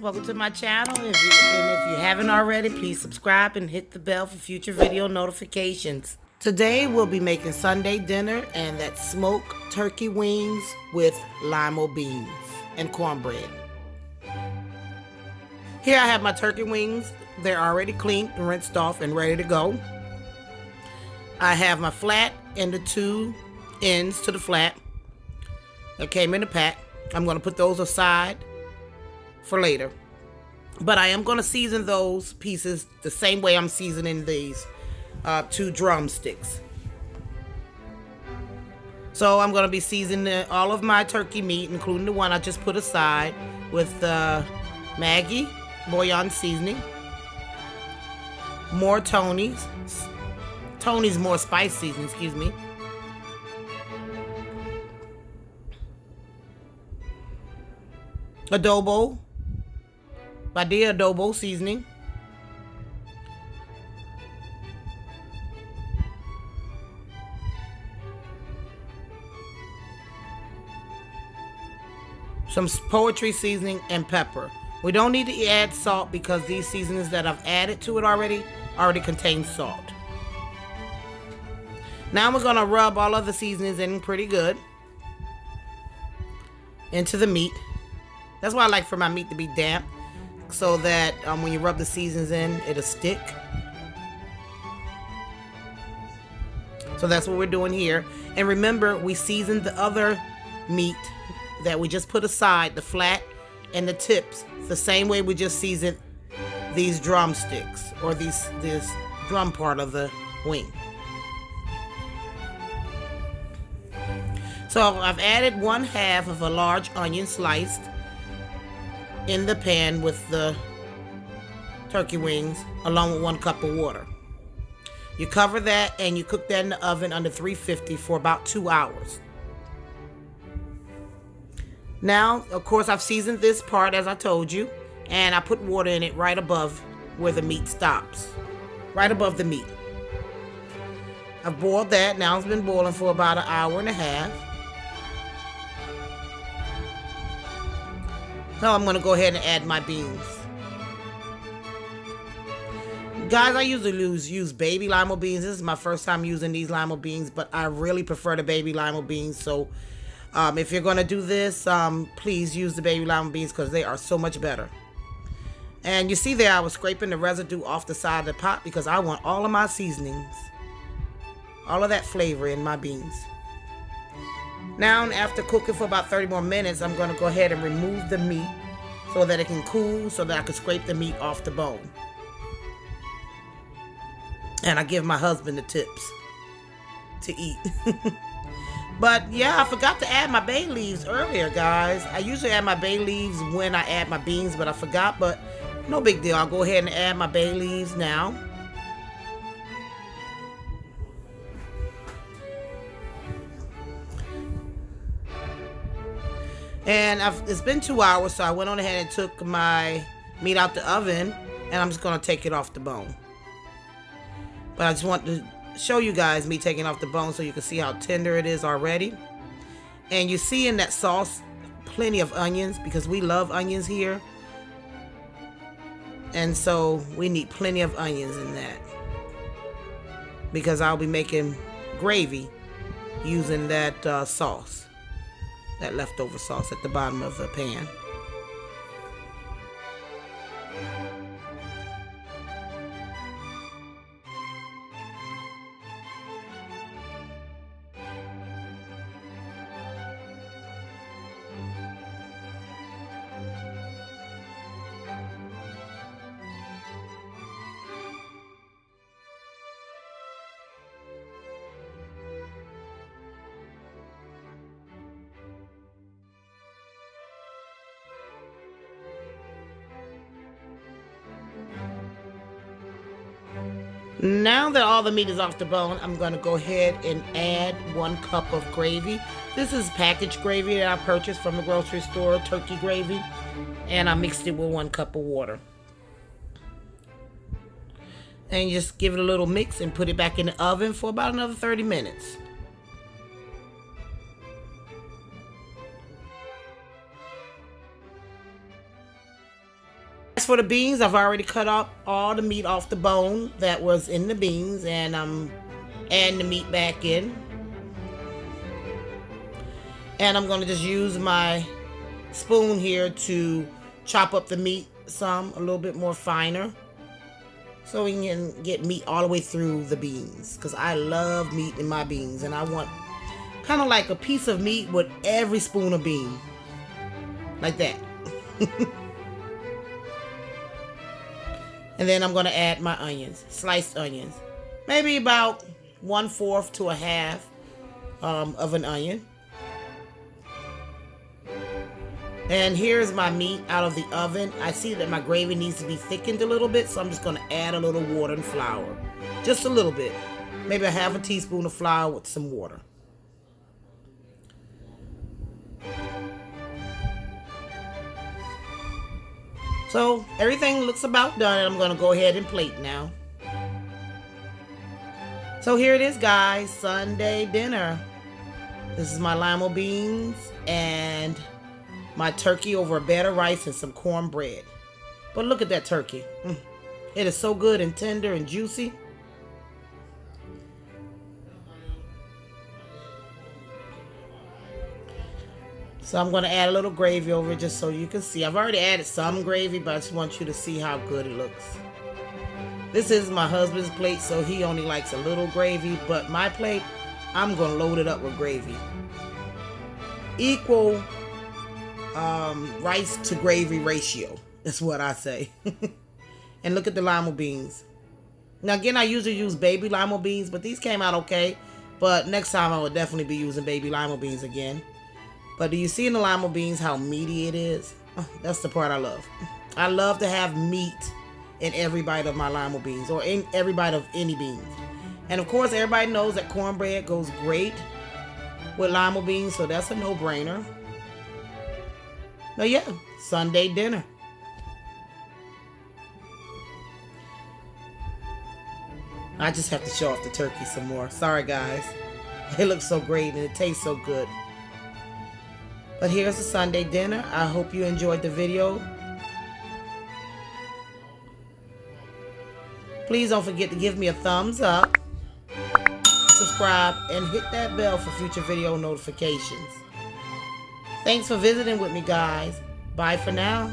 welcome to my channel. And if you haven't already, please subscribe and hit the bell for future video notifications. Today we'll be making Sunday dinner, and that's smoked turkey wings with lima beans and cornbread. Here I have my turkey wings. They're already cleaned, rinsed off, and ready to go. I have my flat and the two ends to the flat that came in the pack. I'm going to put those aside for later. But I am going to season those pieces the same way I'm seasoning these two drumsticks. So I'm going to be seasoning all of my turkey meat, including the one I just put aside, with Maggi bouillon seasoning, more Tony's more spice seasoning, excuse me, adobo, Badia adobo seasoning, some poetry seasoning, and pepper. We don't need to add salt because these seasonings that I've added to it already contain salt. Now we're going to rub all of the seasonings in pretty good into the meat. That's why I like for my meat to be damp, so that when you rub the seasonings in, it'll stick. So that's what we're doing here. And remember, we seasoned the other meat that we just put aside, the flat and the tips, the same way we just seasoned these drumsticks, or this drum part of the wing. So I've added 1/2 of a large onion sliced in the pan with the turkey wings, along with 1 cup of water. You cover that and you cook that in the oven under 350 for about 2 hours. Now, of course, I've seasoned this part as I told you, and I put water in it right above where the meat stops, right above the meat. I've boiled that. Now it's been boiling for about 1.5 hours. Now I'm going to go ahead and add my beans. Guys, I usually use baby lima beans. This is my first time using these lima beans, but I really prefer the baby lima beans. So if you're going to do this, please use the baby lima beans because they are so much better. And you see there, I was scraping the residue off the side of the pot because I want all of my seasonings, all of that flavor in my beans. Now, after cooking for about 30 more minutes, I'm going to go ahead and remove the meat so that it can cool, so that I can scrape the meat off the bone. And I give my husband the tips to eat. But yeah, I forgot to add my bay leaves earlier, guys. I usually add my bay leaves when I add my beans, but I forgot. But no big deal. I'll go ahead and add my bay leaves now. And it's been 2 hours, so I went on ahead and took my meat out the oven, and I'm just going to take it off the bone. But I just want to show you guys me taking off the bone so you can see how tender it is already. And you see in that sauce plenty of onions, because we love onions here. And so we need plenty of onions in that, because I'll be making gravy using that sauce. That leftover sauce at the bottom of the pan. Now that all the meat is off the bone, I'm going to go ahead and add 1 cup of gravy. This is packaged gravy that I purchased from the grocery store, turkey gravy, and I mixed it with 1 cup of water. And just give it a little mix and put it back in the oven for about another 30 minutes. As for the beans, I've already cut up all the meat off the bone that was in the beans, and I'm adding the meat back in. And I'm going to just use my spoon here to chop up the meat some, a little bit more finer, so we can get meat all the way through the beans, because I love meat in my beans, and I want kind of like a piece of meat with every spoon of bean, like that. And then I'm going to add my onions, sliced onions, maybe about 1/4 to 1/2 of an onion. And here's my meat out of the oven. I see that my gravy needs to be thickened a little bit, so I'm just going to add a little water and flour. Just a little bit. Maybe a 1/2 teaspoon of flour with some water. So everything looks about done, and I'm going to go ahead and plate now. So here it is, guys. Sunday dinner. This is my lima beans and my turkey over a bed of rice and some cornbread. But look at that turkey. It is so good and tender and juicy. So I'm going to add a little gravy over it just so you can see. I've already added some gravy, but I just want you to see how good it looks. This is my husband's plate, so he only likes a little gravy. But my plate, I'm going to load it up with gravy. Equal rice to gravy ratio. That's what I say. And look at the lima beans. Now again, I usually use baby lima beans, but these came out okay. But next time I will definitely be using baby lima beans again. But do you see in the lima beans how meaty it is? Oh, that's the part I love. I love to have meat in every bite of my lima beans, or in every bite of any beans. And of course, everybody knows that cornbread goes great with lima beans, so that's a no-brainer. But yeah, Sunday dinner. I just have to show off the turkey some more. Sorry, guys. It looks so great and it tastes so good. But here's the Sunday dinner. I hope you enjoyed the video. Please don't forget to give me a thumbs up, subscribe, and hit that bell for future video notifications. Thanks for visiting with me, guys. Bye for now.